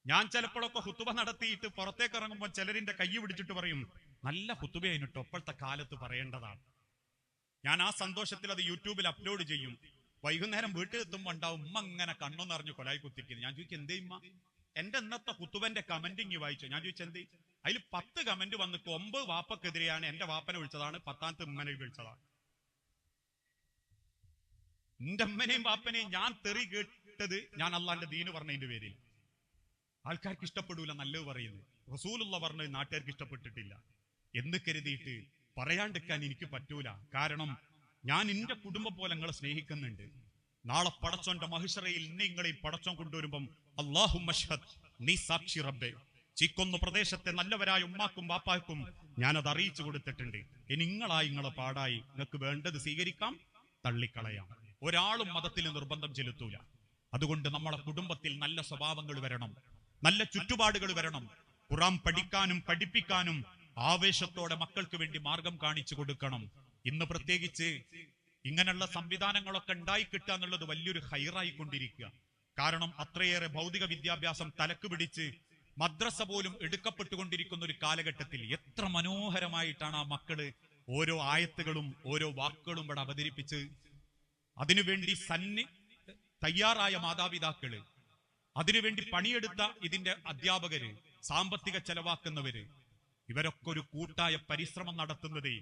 ഞാൻ ചിലപ്പോഴൊക്കെ ഹുത്തുബ നടത്തിയിട്ട് പുറത്തേക്ക് ഇറങ്ങുമ്പോൾ ചിലരിന്റെ കൈ പിടിച്ചിട്ട് പറയും, നല്ല ഹുത്തുബയായിട്ടോ ഇപ്പോഴത്തെ കാലത്ത് പറയേണ്ടതാണ്. ഞാൻ ആ സന്തോഷത്തിൽ അത് യൂട്യൂബിൽ അപ്ലോഡ് ചെയ്യും. വൈകുന്നേരം വീട്ടിൽ എത്തുമ്പോൾ ഉണ്ടാവും ഉമ്മ ഇങ്ങനെ കണ്ണു നിറഞ്ഞു കൊലായി കുത്തിക്കുന്നത്. ഞാൻ ചോദിക്കും, എന്തേ ഉമ്മ? എന്റെ ഇന്നത്തെ ഹുത്തുബന്റെ കമന്റിങ് വായിച്ചു. ഞാൻ ചോദിച്ചു, എന്തേ? അതിൽ 10 കമന്റ് വന്ന് 9 വാപ്പക്കെതിരെയാണ്. എന്റെ വാപ്പനെ വിളിച്ചതാണ്, 10ാമത്തെ ഉമ്മനെ വിളിച്ചതാണ്. എന്റെ അമ്മനെയും വാപ്പനെയും ഞാൻ തെറി കേട്ടത് ഞാൻ അള്ളാന്റെ ദീന് പറഞ്ഞതിന്റെ പേരിൽ. ആൾക്കാർക്ക് ഇഷ്ടപ്പെടൂല നല്ലത് പറയുന്നത്. റസൂലുള്ള പറഞ്ഞത് നാട്ടുകാർക്ക് ഇഷ്ടപ്പെട്ടിട്ടില്ല എന്ന് കരുതിയിട്ട് പറയാണ്ടിരിക്കാൻ എനിക്ക് പറ്റൂല. കാരണം ഞാൻ എന്റെ കുടുംബം പോലെ നിങ്ങളെ സ്നേഹിക്കുന്നുണ്ട്. നാളെ പടച്ചോന്റെ മഹിഷറയിൽ നിങ്ങളെ പടച്ചോൻ കൊണ്ടുവരുമ്പം അല്ലാഹുമ്മ അശ്ഹദ്, നീ സാക്ഷി റബ്ബേ, ചീക്കൊന്ന് പ്രദേശത്തെ നല്ലവരായ ഉമ്മാക്കും വാപ്പാക്കും ഞാനത് അറിയിച്ചു കൊടുത്തിട്ടുണ്ട്. ഇനി നിങ്ങളെ പാടായി നിങ്ങൾക്ക് വേണ്ടത് സ്വീകരിക്കാം, തള്ളിക്കളയാം. ഒരാളും മതത്തിൽ നിർബന്ധം ചെലുത്തൂല. അതുകൊണ്ട് നമ്മളെ കുടുംബത്തിൽ നല്ല സ്വഭാവങ്ങൾ വരണം, നല്ല ചുറ്റുപാടുകൾ വരണം. ഖുർആൻ പഠിക്കാനും പഠിപ്പിക്കാനും ആവേശത്തോടെ മക്കൾക്ക് വേണ്ടി മാർഗം കാണിച്ചു കൊടുക്കണം. ഇന്ന് പ്രത്യേകിച്ച് ഇങ്ങനെയുള്ള സംവിധാനങ്ങളൊക്കെ ഉണ്ടായി കിട്ടുക എന്നുള്ളത് വലിയൊരു ഹൈറായിക്കൊണ്ടിരിക്കുക. കാരണം അത്രയേറെ ഭൗതിക വിദ്യാഭ്യാസം തലക്ക് പിടിച്ച് മദ്രസ പോലും എടുക്കപ്പെട്ടുകൊണ്ടിരിക്കുന്ന ഒരു കാലഘട്ടത്തിൽ എത്ര മനോഹരമായിട്ടാണ് ആ മക്കള് ഓരോ ആയത്തുകളും ഓരോ വാക്കുകളും ഇവിടെ അവതരിപ്പിച്ച് അതിനുവേണ്ടി തയ്യാറായ മാതാപിതാക്കള്, അതിനുവേണ്ടി പണിയെടുത്ത ഇതിന്റെ അധ്യാപകര്, സാമ്പത്തിക ചെലവാക്കുന്നവര്, ഇവരൊക്കെ ഒരു കൂട്ടായ പരിശ്രമം നടത്തുന്നത്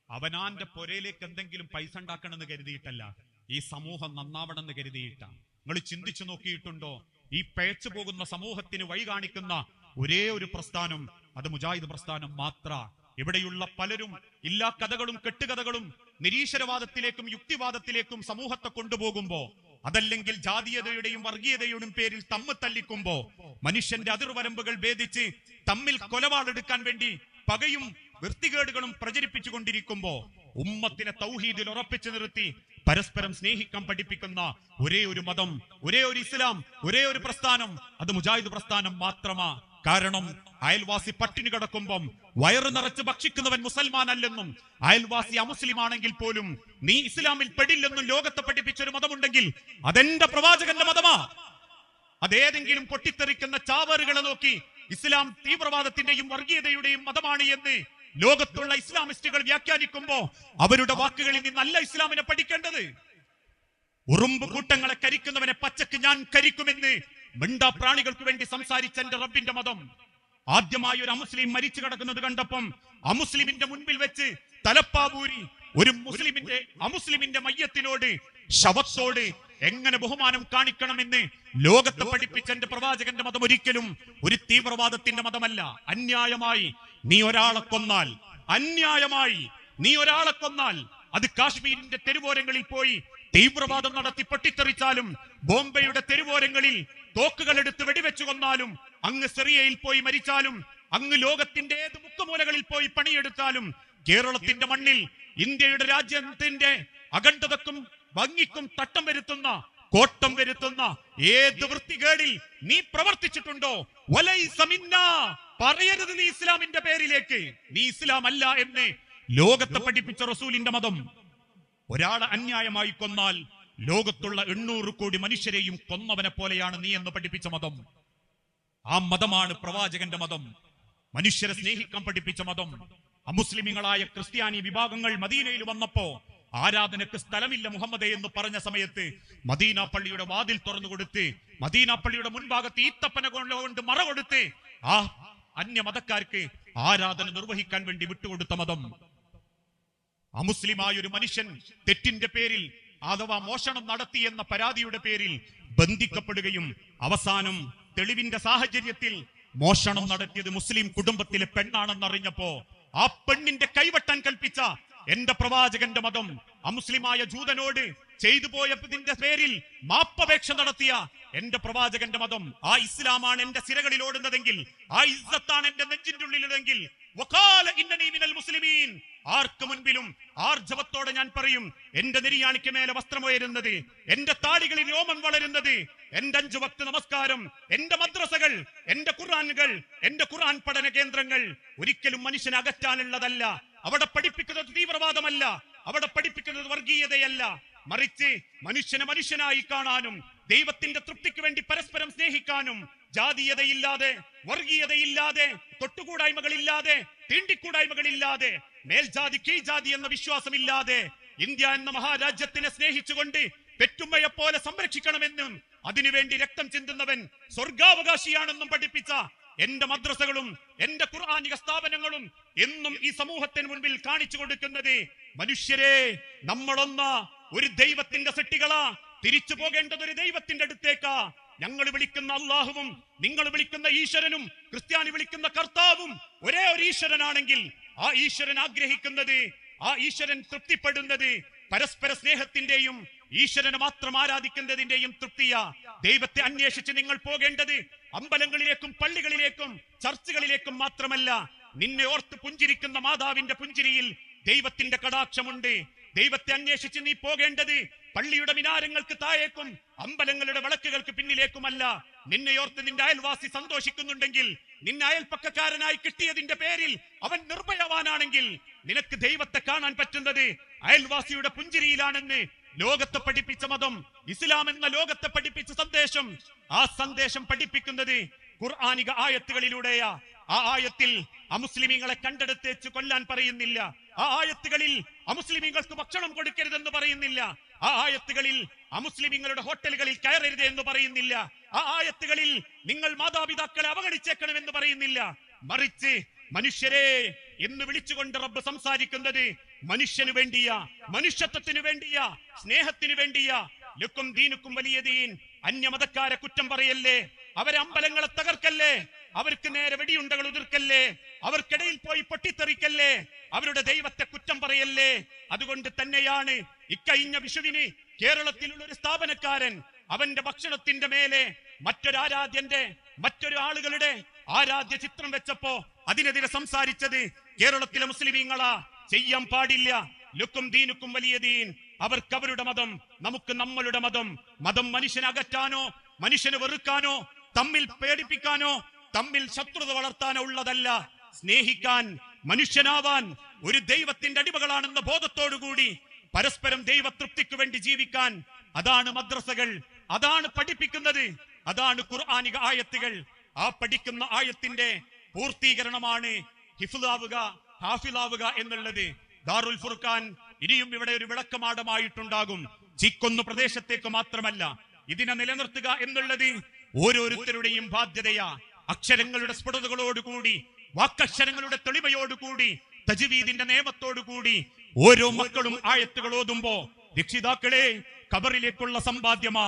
അവനാന്റെ പൊരയിലേക്ക് എന്തെങ്കിലും പൈസ ഉണ്ടാക്കണമെന്ന് കരുതിയിട്ടല്ല, ഈ സമൂഹം നന്നാവണമെന്ന് കരുതിയിട്ടാണ്. നിങ്ങൾ ചിന്തിച്ചു നോക്കിയിട്ടുണ്ടോ? ഈ പേച്ചു പോകുന്ന സമൂഹത്തിന് വഴി കാണിക്കുന്ന ഒരേ ഒരു പ്രസ്ഥാനം അത് മുജാഹിദ് പ്രസ്ഥാനം മാത്ര. ഇവിടെയുള്ള പലരും എല്ലാ കഥകളും കെട്ടുകഥകളും നിരീശ്വരവാദത്തിലേക്കും യുക്തിവാദത്തിലേക്കും സമൂഹത്തെ കൊണ്ടുപോകുമ്പോ, അതല്ലെങ്കിൽ ജാതീയതയുടെയും വർഗീയതയുടെയും പേരിൽ തമ്മിൽ തല്ലിക്കുമ്പോ, മനുഷ്യന്റെ അതിർവരമ്പുകൾ ഭേദിച്ച് തമ്മിൽ കൊലപാടെടുക്കാൻ വേണ്ടി പകയും വൃത്തികേടുകളും പ്രചരിപ്പിച്ചുകൊണ്ടിരിക്കുമ്പോ, ഉമ്മത്തിനെ തൗഹീദിൽ ഉറപ്പിച്ചു നിർത്തി പരസ്പരം സ്നേഹിക്കാൻ പഠിപ്പിക്കുന്ന ഒരേ ഒരു മതം, ഒരേ ഒരു ഇസ്ലാം, ഒരേ ഒരു പ്രസ്ഥാനം അത് മുജാഹിദ് പ്രസ്ഥാനം മാത്രമാ. കാരണം അയൽവാസി പട്ടിണി കിടക്കുമ്പം വയറ് നിറച്ച് ഭക്ഷിക്കുന്നവൻ മുസൽമാൻ അല്ലെന്നും, അയൽവാസി അമുസ്ലിം ആണെങ്കിൽ പോലും നീ ഇസ്ലാമിൽ പെടില്ലെന്നും ലോകത്തെ പഠിപ്പിച്ച ഒരു മതമുണ്ടെങ്കിൽ അതെന്റെ പ്രവാചകന്റെ മതമാ. അതേതെങ്കിലും പൊട്ടിത്തെറിക്കുന്ന ചാവറുകളെ നോക്കി ഇസ്ലാം തീവ്രവാദത്തിന്റെയും വർഗീയതയുടെയും മതമാണ് എന്ന് ലോകത്തുള്ള ഇസ്ലാമിസ്റ്റുകൾ വ്യാഖ്യാനിക്കുമ്പോ അവരുടെ വാക്കുകളിൽ നിന്നല്ല ഇസ്ലാമിനെ പഠിക്കേണ്ടത്. ഉറുമ്പ് കൂട്ടങ്ങളെ കരിക്കുന്നവനെ പച്ചക്ക് ഞാൻ കരിക്കുമെന്ന് മിണ്ടാ പ്രാണികൾക്ക് വേണ്ടി സംസാരിച്ച എന്റെ റബ്ബിന്റെ മതം. ആദ്യമായി ഒരു അമുസ്ലിം മരിച്ചു കിടക്കുന്നത് കണ്ടപ്പം അമുസ്ലിമിന്റെ മുൻപിൽ വെച്ച് തലപ്പാവൂരി ഒരു അമുസ്ലിമിന്റെ മയ്യത്തിനോട്, ശവത്തോട് എങ്ങനെ ബഹുമാനം കാണിക്കണമെന്ന് ലോകത്തെ പഠിപ്പിച്ച എന്റെ പ്രവാചകന്റെ മതം ഒരിക്കലും ഒരു തീവ്രവാദത്തിന്റെ മതമല്ല. അന്യായമായി നീ ഒരാളെ കൊന്നാൽ, അന്യായമായി നീ ഒരാളെ കൊന്നാൽ, അത് കാശ്മീരിന്റെ തെരുവോരങ്ങളിൽ പോയി തീവ്രവാദം നടത്തി പൊട്ടിത്തെറിച്ചാലും, ബോംബെയുടെ തെരുവോരങ്ങളിൽ തോക്കുകൾ എടുത്ത് വെടിവെച്ചു കൊന്നാലും, അങ്ങ് സിറിയയിൽ പോയി മരിച്ചാലും, അങ്ങ് ലോകത്തിന്റെ ഏത് മുക്കുമൂലകളിൽ പോയി പണിയെടുത്താലും, കേരളത്തിന്റെ മണ്ണിൽ ഇന്ത്യയുടെ രാജ്യത്തിന്റെ അഖണ്ഡതക്കും ഭംഗിക്കും തട്ടം വരുത്തുന്ന, കോട്ടം വരുത്തുന്ന ഏത് വൃത്തികേടിൽ നീ പ്രവർത്തിച്ചിട്ടുണ്ടോ, പറയരുത് നീ ഇസ്ലാമിന്റെ പേരിലേക്ക്. നീ ഇസ്ലാം അല്ല എന്ന് ലോകത്തെ പഠിപ്പിച്ച റസൂലിന്റെ മതം. ഒരാളെ അന്യായമായി കൊന്നാൽ ലോകത്തുള്ള 800 കോടി മനുഷ്യരെയും കൊന്നവനെ പോലെയാണ് നീ എന്ന് പഠിപ്പിച്ച മതം. ആ മതമാണ് പ്രവാചകന്റെ മതം, മനുഷ്യരെ സ്നേഹിക്കാൻ പഠിപ്പിച്ച മതം. അമുസ്ലിമികളായ ക്രിസ്ത്യാനി വിഭാഗങ്ങൾ മദീനയിൽ വന്നപ്പോ ആരാധനക്ക് സ്ഥലമില്ല മുഹമ്മദേ എന്ന് പറഞ്ഞ സമയത്ത് മദീന പള്ളിയുടെ വാതിൽ തുറന്നു കൊടുത്ത്, മദീന പള്ളിയുടെ മുൻഭാഗത്ത് ഈത്തപ്പന കൊണ്ട് മറ കൊടുത്ത് ആ അന്യമതക്കാർക്ക് ആരാധന നിർവഹിക്കാൻ വേണ്ടി വിട്ടുകൊടുത്ത മതം. അമുസ്ലിമായ ഒരു മനുഷ്യൻ തെറ്റിന്റെ പേരിൽ അഥവാ മോഷണം നടത്തി എന്ന പരാതിയുടെ പേരിൽ ബന്ധിക്കപ്പെടുകയും അവസാനം തെളിവിന്റെ സാഹചര്യത്തിൽ മോഷണം നടത്തിയത് മുസ്ലിം കുടുംബത്തിലെ പെണ്ണാണെന്നറിഞ്ഞപ്പോ ആ പെണ്ണിന്റെ കൈവെട്ടാൻ കൽപ്പിച്ച എന്റെ പ്രവാചകന്റെ മതം, അമുസ്ലിമായ ജൂതനോട് ചെയ്തു പോയതിന്റെ പേരിൽ മാപ്പപേക്ഷ നടത്തിയ എന്റെ പ്രവാചകന്റെ മതം, ആ ഇസ്ലാമാണ് എന്റെ സിരകളിൽ ഓടുന്നതെങ്കിൽ, ആ ഇസ്സത്താണ് എന്റെ നെഞ്ചിന്റെ ഉള്ളിലുള്ളതെങ്കിൽ, ആർക്ക് മുൻപിലും ആർജവത്തോടെ ഞാൻ പറയും, എന്റെ നെരിയാണിക്ക് മേലെ വസ്ത്രമുയരുന്നത്, എന്റെ താടികളിൽ രോമം വളരുന്നത്, എന്റെ 5 വക്ത് നമസ്കാരം, എന്റെ മദ്രസകൾ, എന്റെ ഖുർആനുകൾ, എന്റെ ഖുർആൻ പഠന കേന്ദ്രങ്ങൾ ഒരിക്കലും മനുഷ്യനെ അകറ്റാനുള്ളതല്ല. അവിടെ പഠിപ്പിക്കുന്നത് തീവ്രവാദമല്ല, അവിടെ പഠിപ്പിക്കുന്നത് വർഗീയതയല്ല, മറിച്ച് മനുഷ്യനെ മനുഷ്യനായി കാണാനും ദൈവത്തിന്റെ തൃപ്തിക്ക് വേണ്ടി പരസ്പരം സ്നേഹിക്കാനും ജാതീയതയില്ലാതെ, വർഗീയതയില്ലാതെ, തൊട്ടുകൂടായ്മകളില്ലാതെ, തീണ്ടിക്കൂടായ്മകളില്ലാതെ, മേൽജാതി കീഴ്ജാതി എന്ന വിശ്വാസമില്ലാതെ ഇന്ത്യ എന്ന മഹാരാജ്യത്തിനെ സ്നേഹിച്ചുകൊണ്ട് പെറ്റുമ്മയെ പോലെ സംരക്ഷിക്കണമെന്നും അതിനുവേണ്ടി രക്തം ചിന്തുന്നവൻ സ്വർഗാവകാശിയാണെന്നും പഠിപ്പിച്ച എന്റെ മദ്രസകളും എന്റെ ഖുർആനിക സ്ഥാപനങ്ങളും എന്നും ഈ സമൂഹത്തിന് മുൻപിൽ കാണിച്ചു കൊടുക്കുന്നത്, മനുഷ്യരെ, നമ്മളൊന്ന ഒരു ദൈവത്തിന്റെ സൃഷ്ടികളാ, തിരിച്ചു പോകേണ്ടത് ഒരു ദൈവത്തിന്റെ അടുത്തേക്കാ. ഞങ്ങൾ വിളിക്കുന്ന അള്ളാഹുവും നിങ്ങൾ വിളിക്കുന്ന ഈശ്വരനും ക്രിസ്ത്യാനി വിളിക്കുന്ന കർത്താവും ഒരേ ഒരു ഈശ്വരനാണെങ്കിൽ ആ ഈശ്വരൻ ആഗ്രഹിക്കുന്നത്, ആ ഈശ്വരൻ തൃപ്തിപ്പെടുന്നത് പരസ്പര സ്നേഹത്തിന്റെയും ഈശ്വരനെ മാത്രം ആരാധിക്കുന്നതിന്റെയും തൃപ്തിയ. ദൈവത്തെ അന്വേഷിച്ച് നിങ്ങൾ പോകേണ്ടത് അമ്പലങ്ങളിലേക്കും പള്ളികളിലേക്കും ചർച്ചുകളിലേക്കും മാത്രമല്ല. നിന്നെ ഓർത്ത് പുഞ്ചിരിക്കുന്ന മാതാവിന്റെ പുഞ്ചിരിയിൽ ദൈവത്തിന്റെ കടാക്ഷമുണ്ട്. ദൈവത്തെ അന്വേഷിച്ച് നീ പോകേണ്ടത് പള്ളിയുടെ മിനാരങ്ങൾക്ക് താഴേക്കും അമ്പലങ്ങളുടെ വിളക്കുകൾക്ക് പിന്നിലേക്കുമല്ല. നിന്നെ ഓർത്ത് നിന്റെ അയൽവാസി സന്തോഷിക്കുന്നുണ്ടെങ്കിൽ, നിന്നെ അയൽപ്പക്കക്കാരനായി കിട്ടിയതിന്റെ പേരിൽ അവൻ നിർഭയവാനാണെങ്കിൽ, നിനക്ക് ദൈവത്തെ കാണാൻ പറ്റുന്നത് അയൽവാസിയുടെ പുഞ്ചിരിയിലാണെന്ന് ലോകത്തെ പഠിപ്പിച്ച മതം ഇസ്ലാം എന്ന ലോകത്തെ പഠിപ്പിച്ച സന്ദേശം, ആ സന്ദേശം പഠിപ്പിക്കുന്നത് ഖുർആനിക ആയത്തുകളിലൂടെയാ. ആ ആയത്തിൽ അമുസ്ലിമീങ്ങളെ കണ്ടെടുത്തേച്ച് കൊല്ലാൻ പറയുന്നില്ല. ആ ആയത്തുകളിൽ അമുസ്ലിമീങ്ങൾക്ക് ഭക്ഷണം കൊടുക്കരുതെന്ന് പറയുന്നില്ല. ആ ആയത്തുകളിൽ അമുസ്ലിമീങ്ങളുടെ ഹോട്ടലുകളിൽ കയറരുത് എന്ന് പറയുന്നില്ല. ആ ആയത്തുകളിൽ നിങ്ങൾ മാതാപിതാക്കളെ അവഗണിച്ചേക്കണമെന്ന് പറയുന്നില്ല. മറിച്ച് മനുഷ്യരെ എന്ന് വിളിച്ചുകൊണ്ട് റബ്ബ് സംസാരിക്കുന്നത് മനുഷ്യന് വേണ്ടിയ, മനുഷ്യത്വത്തിന് വേണ്ടിയ, സ്നേഹത്തിന് വേണ്ടിയ. ലുക്കും ദീനുക്കും വലിയ ദീൻ. അന്യമതക്കാരെ കുറ്റം പറയല്ലേ, അവരെ അമ്പലങ്ങളെ തകർക്കല്ലേ, അവർക്ക് നേരെ വെടിയുണ്ടകൾ ഉതിർക്കല്ലേ, അവർക്കിടയിൽ പോയി പൊട്ടിത്തെറിക്കല്ലേ, അവരുടെ ദൈവത്തെ കുറ്റം പറയല്ലേ. അതുകൊണ്ട് തന്നെയാണ് ഇക്കഴിഞ്ഞ വിഷുവിന് കേരളത്തിലുള്ള ഒരു സ്ഥാപനക്കാരൻ അവന്റെ ഭക്ഷണത്തിന്റെ മേലെ മറ്റൊരു ആളുകളുടെ ആരാധ്യ ചിത്രം വെച്ചപ്പോ അതിനെതിരെ സംസാരിച്ചത് കേരളത്തിലെ മുസ്ലിമീങ്ങളാ. ചെയ്യാൻ പാടില്ല. ലുക്കും ദീനുക്കും വലിയ ദീൻ. അവർക്ക് അവരുടെ മതം, നമുക്ക് നമ്മളുടെ മതം. മതം മനുഷ്യനെ അകറ്റാനോ മനുഷ്യനെ വെറുക്കാനോ തമ്മിൽ പേടിപ്പിക്കാനോ തമ്മിൽ ശത്രുത വളർത്താനോ ഉള്ളതല്ല. സ്നേഹിക്കാൻ, മനുഷ്യനാവാൻ, ഒരു ദൈവത്തിന്റെ അടിമകളാണെന്ന ബോധത്തോടുകൂടി പരസ്പരം ദൈവതൃപ്തിക്ക് വേണ്ടി ജീവിക്കാൻ. അതാണ് മദ്രസകൾ, അതാണ് പഠിപ്പിക്കുന്നത്, അതാണ് ഖുർആനിക ആയത്തുകൾ. ആ പഠിക്കുന്ന ആയത്തിന്റെ പൂർത്തീകരണമാണ് ഹിഫ്ളാവുക, ഹാഫിളാവുക എന്നുള്ളത്. ദാറുൽ ഫുർഖാൻ ഇനിയും ഇവിടെ ഒരു വിളക്കമാടമായിട്ടുണ്ടാകും. ചിക്കൊന്നു പ്രദേശത്തേക്ക് മാത്രമല്ല. ഇതിനെ നിലനിർത്തുക എന്നുള്ളത് ഓരോരുത്തരുടെയും ബാധ്യതയാ. അക്ഷരങ്ങളുടെ സ്ഫുടതകളോടുകൂടി, വാക്കക്ഷരങ്ങളുടെ തെളിമയോടുകൂടി, തജ്വീദിന്റെ നിയമത്തോടുകൂടി ഓരോ മക്കളും ആയത്തുകൾ ഓതുമ്പോ, രക്ഷിതാക്കളെ, ഖബറിലേക്കുള്ള സമ്പാദ്യമാ,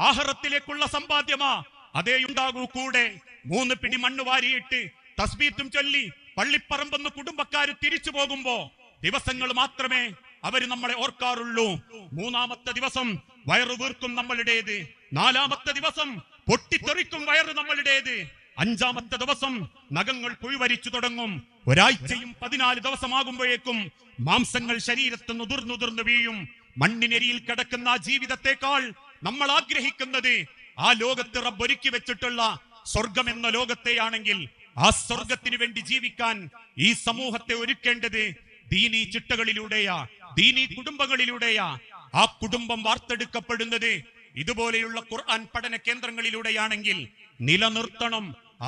ആഖിറത്തിലേക്കുള്ള സമ്പാദ്യമാ. അതേയുണ്ടാകൂ കൂടെ. 3 പിടി മണ്ണ് വാരിയിട്ട് തസ്ബീത്തും ചൊല്ലി പള്ളിപ്പറമ്പെന്ന് കുടുംബക്കാര് തിരിച്ചു പോകുമ്പോ ദിവസങ്ങൾ മാത്രമേ അവര് നമ്മളെ ഓർക്കാറുള്ളൂ. 3-ാമത്തെ ദിവസം വയറ് വീർക്കും നമ്മളുടേത്. 4-ാമത്തെ ദിവസം പൊട്ടിത്തെറിക്കും വയറ് നമ്മളുടേത്. 5-ാമത്തെ ദിവസം നഖങ്ങൾ പുഴുവരിച്ചു തുടങ്ങും. ഒരാഴ്ചയും 14 ദിവസമാകുമ്പോഴേക്കും മാംസങ്ങൾ ശരീരത്ത് നുതിർന്നുതിർന്നു വീഴും. മണ്ണിനരിയിൽ കിടക്കുന്ന ആ ജീവിതത്തെക്കാൾ നമ്മൾ ആഗ്രഹിക്കുന്നത് ആ ലോകത്ത് റബ്ബ് ഒരുക്കി വെച്ചിട്ടുള്ള സ്വർഗം എന്ന ലോകത്തെയാണെങ്കിൽ, ആ സ്വർഗത്തിന് വേണ്ടി ജീവിക്കാൻ ഈ സമൂഹത്തെ ഒരുക്കേണ്ടത് ദീനീ ചിട്ടകളിലൂടെയാ, ദീനീ കുടുംബങ്ങളിലൂടെയാ. ആ കുടുംബം വാർത്തെടുക്കപ്പെടുന്നത് ഇതുപോലെയുള്ള ഖുർആൻ പഠന കേന്ദ്രങ്ങളിലൂടെയാണെങ്കിൽ നിലനിർത്തണം.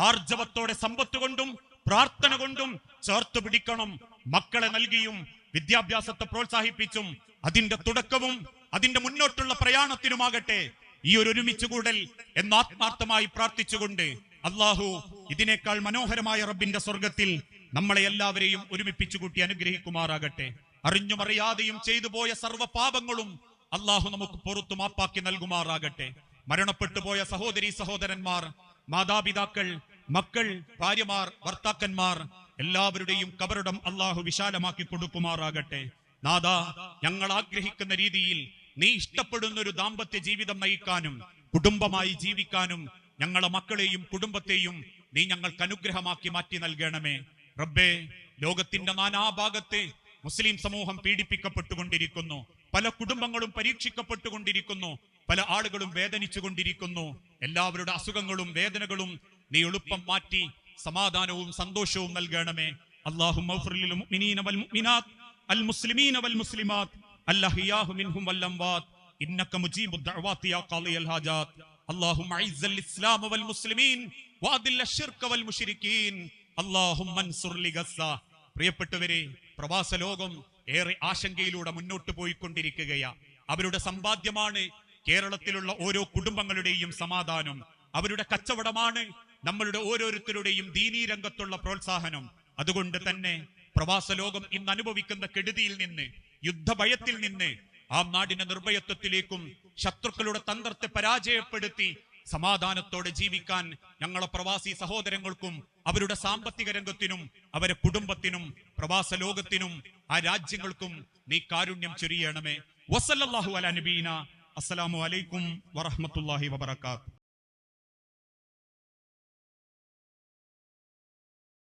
ആർജവത്തോടെ സമ്പത്ത് കൊണ്ടും പ്രാർത്ഥന കൊണ്ടും ചേർത്ത് പിടിക്കണം. മക്കളെ നൽകിയും വിദ്യാഭ്യാസത്തെ പ്രോത്സാഹിപ്പിച്ചും അതിന്റെ തുടക്കവും അതിന്റെ മുന്നോട്ടുള്ള പ്രയാണത്തിനുമാകട്ടെ ഈ ഒരു ഒരുമിച്ചുകൂടൽ എന്ന് ആത്മാർത്ഥമായി പ്രാർത്ഥിച്ചുകൊണ്ട്, അള്ളാഹു ഇതിനേക്കാൾ മനോഹരമായ റബ്ബിന്റെ സ്വർഗത്തിൽ നമ്മളെ എല്ലാവരെയും ഒരുമിപ്പിച്ചു കൂട്ടി അനുഗ്രഹിക്കുമാറാകട്ടെ. അറിഞ്ഞും അറിയാതെയും ചെയ്തു പോയ സർവ്വ പാപങ്ങളും അള്ളാഹു നമുക്ക് പുറത്തു മാപ്പാക്കി നൽകുമാറാകട്ടെ. മരണപ്പെട്ടു പോയ സഹോദരീ സഹോദരന്മാർ, മാതാപിതാക്കൾ, മക്കൾ, ഭാര്യമാർ, ഭർത്താക്കന്മാർ എല്ലാവരുടെയും കബറിടം അള്ളാഹു വിശാലമാക്കി കൊടുക്കുമാറാകട്ടെ. നാഥാ, ഞങ്ങൾ ആഗ്രഹിക്കുന്ന രീതിയിൽ നീ ഇഷ്ടപ്പെടുന്ന ഒരു ദാമ്പത്യ ജീവിതം നയിക്കാനും കുടുംബമായി ജീവിക്കാനും ഞങ്ങളെ മക്കളെയും കുടുംബത്തെയും നീ ഞങ്ങൾക്ക് അനുഗ്രഹമാക്കി മാറ്റി നൽകണമേ. റബ്ബേ, ലോകത്തിന്റെ നാനാഭാഗത്തെ മുസ്ലിം സമൂഹം പീഡിപ്പിക്കപ്പെട്ടുകൊണ്ടിരിക്കുന്നു. പല കുടുംബങ്ങളും പരീക്ഷിക്കപ്പെട്ടുകൊണ്ടിരിക്കുന്നു. പല ആളുകളും വേദനിച്ചു കൊണ്ടിരിക്കുന്നു. എല്ലാവരുടെ അസുഖങ്ങളും വേദനകളും നീ എളുപ്പം മാറ്റി സമാധാനവും സന്തോഷവും നൽകണമേ. അല്ലാഹുമ്മ ഗ്ഫിർ ലിൽ മുഅ്മിനീന വൽ മുഅ്മിനാത്ത് അൽ മുസ്ലിമീന വൽ മുസ്ലിമാത്ത് അൽഅഹ്യാഹു മിൻഹും വൽ അംവാത്ത് ഇന്നക മുജീബുദ് ദഅവാതി യാ ഖാദിയൽ ഹാജാത്ത്. اللهم اعز الاسلام والمسلمين വഅദില്ല ശിർക വൽ മുശ്രിക്കീൻ അല്ലാഹുമ്മ അൻസുർ ലിഗസ്സ. പ്രിയപ്പെട്ടവരെ, പ്രവാസ ലോകം ഏറെ ആശങ്കയിലൂടെ മുന്നോട്ട് പോയിക്കൊണ്ടിരിക്കുകയാ. അവരുടെ സമ്പാദ്യമാണ് കേരളത്തിലുള്ള ഓരോ കുടുംബങ്ങളുടെയും സമാധാനം. അവരുടെ കച്ചവടമാണ് നമ്മളുടെ ഓരോരുത്തരുടെയും ദീനീ രംഗത്തുള്ള പ്രോത്സാഹനം. അതുകൊണ്ട് തന്നെ പ്രവാസ ലോകം ഇന്ന് അനുഭവിക്കുന്ന കെടുതിയിൽ നിന്ന്, യുദ്ധഭയത്തിൽ നിന്ന് ആ നാടിന്റെ നിർഭയത്വത്തിലേക്കും ശത്രുക്കളുടെ തന്ത്രത്തെ പരാജയപ്പെടുത്തി സമാധാനത്തോടെ ജീവിക്കാൻ ഞങ്ങളെ പ്രവാസി സഹോദരങ്ങൾക്കും അവരുടെ സാമ്പത്തിക രംഗത്തിനും അവരുടെ കുടുംബത്തിനും പ്രവാസ ലോകത്തിനും ആ രാജ്യങ്ങൾക്കും നീ കാരുണ്യം ചൊരിയണമേ. വസല്ലല്ലാഹു അലാ നബീന. അസ്സലാമു അലൈക്കും വറഹ്മത്തുള്ളാഹി വബറകാതുഹു.